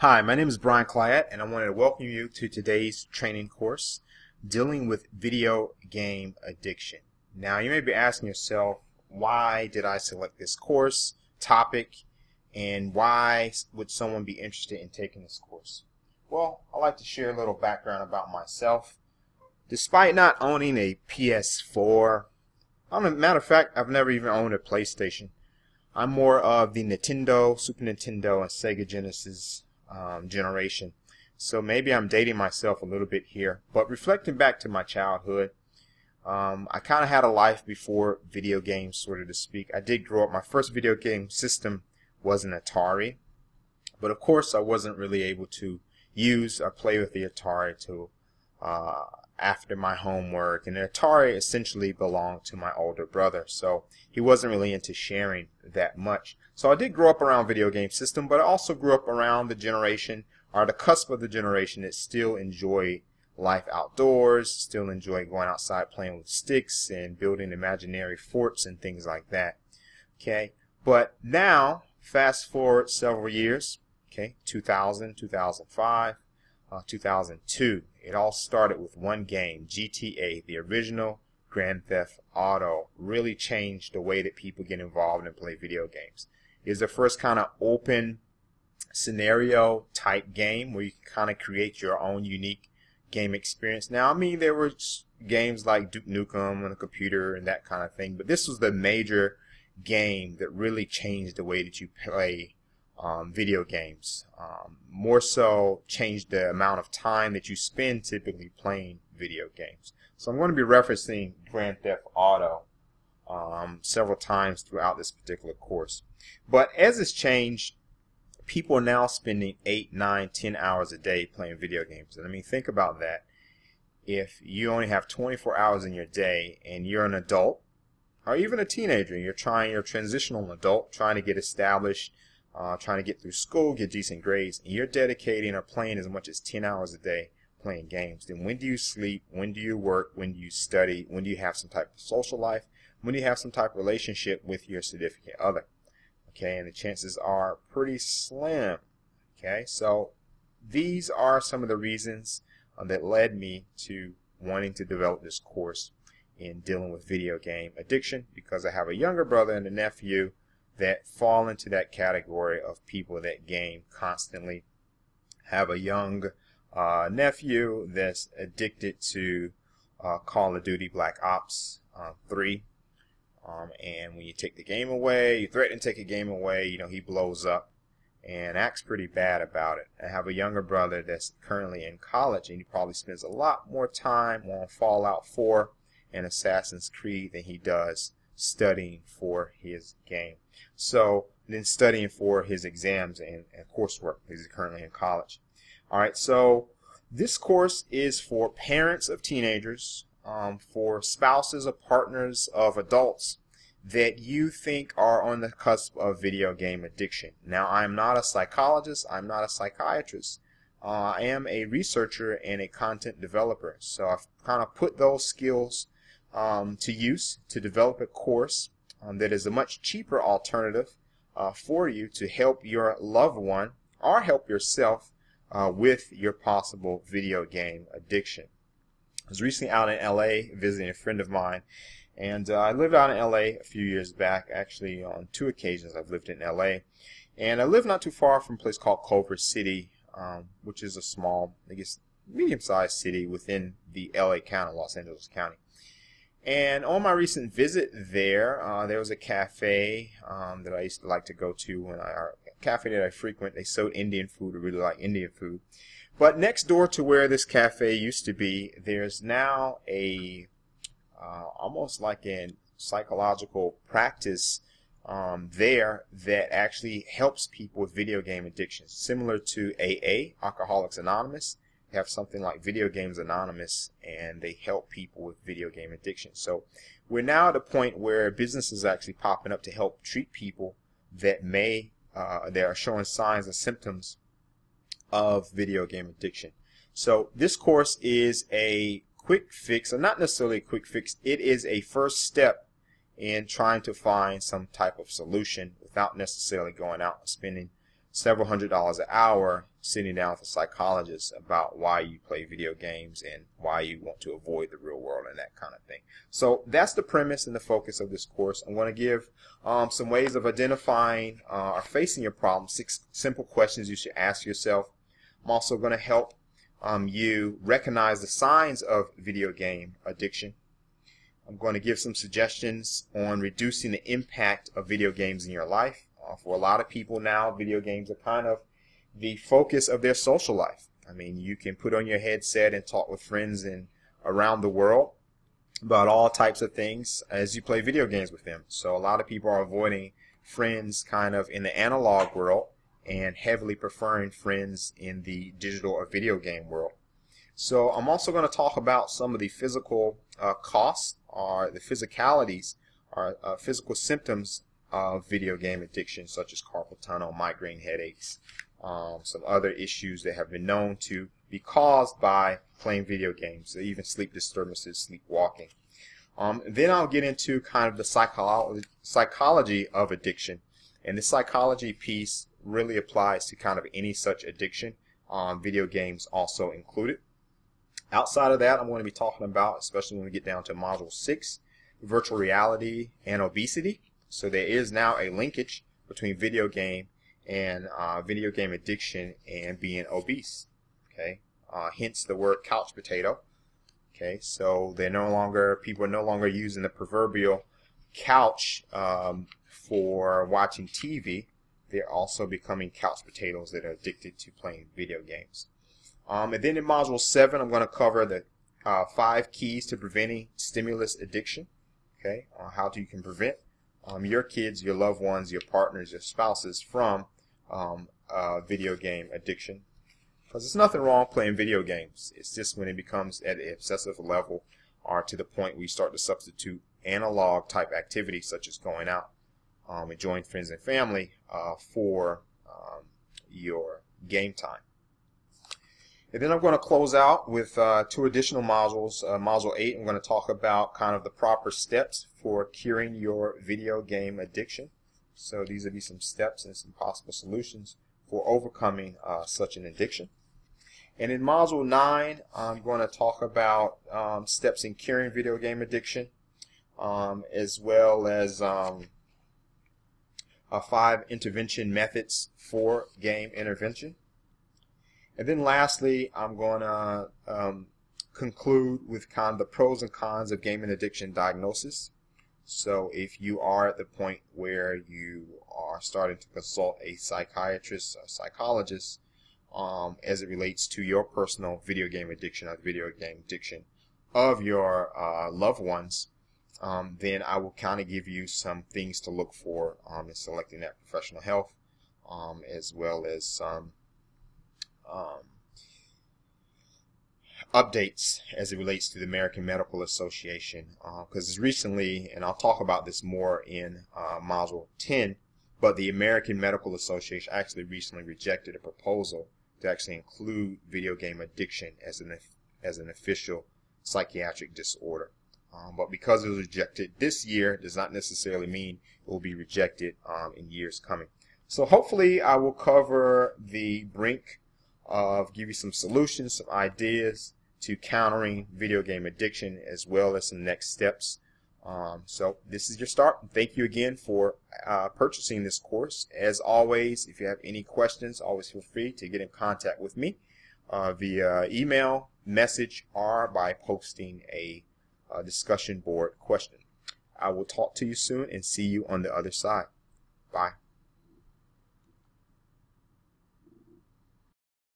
Hi, my name is Brian Clyett, and I wanted to welcome you to today's training course, Dealing with Video Game Addiction. Now, you may be asking yourself, why did I select this course, topic, and why would someone be interested in taking this course? Well, I'd like to share a little background about myself. Despite not owning a PS4, matter of fact, I've never even owned a PlayStation. I'm more of the Nintendo, Super Nintendo, and Sega Genesis generation. So maybe I'm dating myself a little bit here, but reflecting back to my childhood, I kind of had a life before video games, sort of to speak. I did grow up. My first video game system was an Atari, but of course I wasn't really able to use or play with the Atari till after my homework, and the Atari essentially belonged to my older brother, so he wasn't really into sharing that much. So I did grow up around video game system, but I also grew up around the generation, or the cusp of the generation, that still enjoy life outdoors, still enjoy going outside playing with sticks and building imaginary forts and things like that. Okay, but now, fast forward several years, okay, 2000, 2005, 2002. It all started with one game, GTA, the original Grand Theft Auto. Really changed the way that people get involved and play video games. It's the first kind of open scenario type game where you can kind of create your own unique game experience. Now, I mean, there were games like Duke Nukem on a computer and that kind of thing, but this was the major game that really changed the way that you play video games. More so changed the amount of time that you spend typically playing video games. So I'm going to be referencing Grand Theft Auto several times throughout this particular course. But as it's changed, people are now spending 8, 9, 10 hours a day playing video games. And I mean, think about that. If you only have 24 hours in your day and you're an adult or even a teenager, you're a transitional adult trying to get established, trying to get through school, get decent grades, and you're dedicating or playing as much as 10 hours a day playing games, then when do you sleep? When do you work? When do you study? When do you have some type of social life? When do you have some type of relationship with your significant other? Okay, and the chances are pretty slim. Okay, so these are some of the reasons that led me to wanting to develop this course in dealing with video game addiction, because I have a younger brother and a nephew that fall into that category of people that game constantly. Have a young nephew that's addicted to Call of Duty Black Ops 3. And when you take the game away, you threaten to take a game away, you know, he blows up and acts pretty bad about it. I have a younger brother that's currently in college, and he probably spends a lot more time on Fallout 4 and Assassin's Creed than he does studying for his game. So then studying for his exams and coursework. He's currently in college. All right, so this course is for parents of teenagers, for spouses or partners of adults that you think are on the cusp of video game addiction. Now, I'm not a psychologist. I'm not a psychiatrist. I am a researcher and a content developer. So I've kind of put those skills to use to develop a course that is a much cheaper alternative for you to help your loved one or help yourself with your possible video game addiction. I was recently out in LA visiting a friend of mine, and I lived out in LA a few years back. Actually, on 2 occasions I've lived in LA, and I live not too far from a place called Culver City, which is a small, I guess, medium-sized city within the LA County, Los Angeles County. And on my recent visit there, there was a cafe that I used to like to go to, a cafe that I frequent. They sold Indian food. I really like Indian food. But next door to where this cafe used to be, there's now a almost like a psychological practice there that actually helps people with video game addictions, similar to AA, Alcoholics Anonymous. They have something like Video Games Anonymous, and they help people with video game addiction. So we're now at a point where businesses are actually popping up to help treat people that that are showing signs and symptoms of video game addiction. So this course is a quick fix, or not necessarily a quick fix. It is a first step in trying to find some type of solution without necessarily going out and spending several $100s an hour sitting down with a psychologist about why you play video games and why you want to avoid the real world and that kind of thing. So that's the premise and the focus of this course. I'm going to give some ways of identifying or facing your problem, 6 simple questions you should ask yourself. I'm also going to help you recognize the signs of video game addiction. I'm going to give some suggestions on reducing the impact of video games in your life. For a lot of people now, video games are kind of the focus of their social life. I mean, you can put on your headset and talk with friends around the world about all types of things as you play video games with them. So a lot of people are avoiding friends kind of in the analog world and heavily preferring friends in the digital or video game world. So I'm also going to talk about some of the physical costs or the physicalities or physical symptoms of video game addiction, such as carpal tunnel, migraine headaches, some other issues that have been known to be caused by playing video games, even sleep disturbances, sleepwalking. Then I'll get into kind of the psychology of addiction, and the psychology piece really applies to kind of any such addiction, video games also included. Outside of that, I'm going to be talking about, especially when we get down to Module 6, virtual reality and obesity. So there is now a linkage between video game and video game addiction and being obese. Okay, hence the word couch potato. Okay, so people are no longer using the proverbial couch for watching TV. They're also becoming couch potatoes that are addicted to playing video games. And then in Module 7, I'm going to cover the 5 keys to preventing stimulus addiction. Okay, how you can prevent your kids, your loved ones, your partners, your spouses from video game addiction. Because there's nothing wrong playing video games. It's just when it becomes at an obsessive level or to the point where you start to substitute analog type activities such as going out, enjoying friends and family for your game time. And then I'm going to close out with 2 additional modules. Module 8, I'm going to talk about kind of the proper steps for curing your video game addiction. So these will be some steps and some possible solutions for overcoming such an addiction. And in Module 9, I'm going to talk about steps in curing video game addiction, as well as 5 intervention methods for game intervention. And then lastly, I'm going to conclude with kind of the pros and cons of gaming addiction diagnosis. So if you are at the point where you are starting to consult a psychiatrist or psychologist as it relates to your personal video game addiction or video game addiction of your loved ones, then I will kind of give you some things to look for in selecting that professional help, as well as some updates as it relates to the American Medical Association, because recently, and I'll talk about this more in Module 10, but the American Medical Association actually recently rejected a proposal to actually include video game addiction as an official psychiatric disorder. But because it was rejected this year does not necessarily mean it will be rejected in years coming. So hopefully I will cover the brink of give you some solutions, some ideas to countering video game addiction, as well as some next steps. So this is your start. Thank you again for purchasing this course. As always, if you have any questions, always feel free to get in contact with me via email, message, or by posting a discussion board question. I will talk to you soon and see you on the other side. Bye.